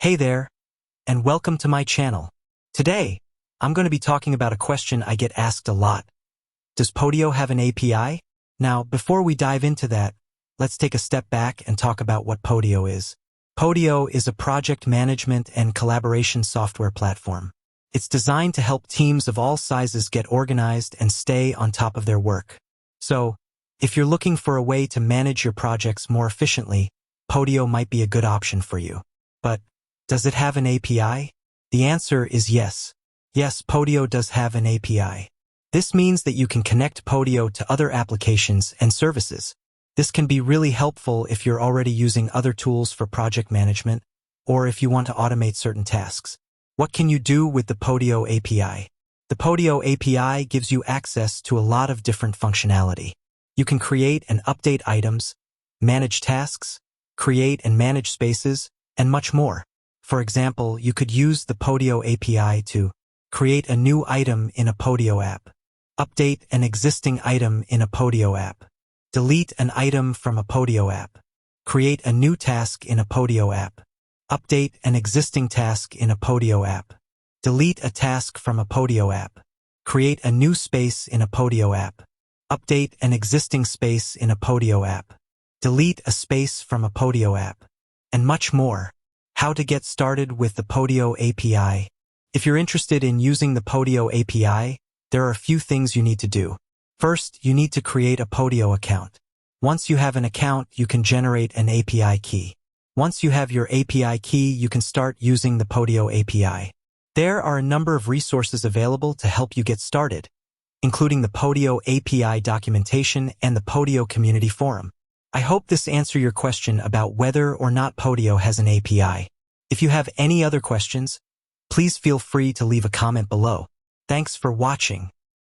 Hey there, and welcome to my channel. Today, I'm going to be talking about a question I get asked a lot. Does Podio have an API? Now, before we dive into that, let's take a step back and talk about what Podio is. Podio is a project management and collaboration software platform. It's designed to help teams of all sizes get organized and stay on top of their work. So, if you're looking for a way to manage your projects more efficiently, Podio might be a good option for you. But, does it have an API? The answer is yes. Yes, Podio does have an API. This means that you can connect Podio to other applications and services. This can be really helpful if you're already using other tools for project management, or if you want to automate certain tasks. What can you do with the Podio API? The Podio API gives you access to a lot of different functionality. You can create and update items, manage tasks, create and manage spaces, and much more. For example, you could use the Podio API to create a new item in a Podio app, update an existing item in a Podio app, delete an item from a Podio app, create a new task in a Podio app, update an existing task in a Podio app, delete a task from a Podio app, create a new space in a Podio app, update an existing space in a Podio app, delete a space from a Podio app, and much more. How to get started with the Podio API. If you're interested in using the Podio API, there are a few things you need to do. First, you need to create a Podio account. Once you have an account, you can generate an API key. Once you have your API key, you can start using the Podio API. There are a number of resources available to help you get started, including the Podio API documentation and the Podio community forum. I hope this answered your question about whether or not Podio has an API. If you have any other questions, please feel free to leave a comment below. Thanks for watching.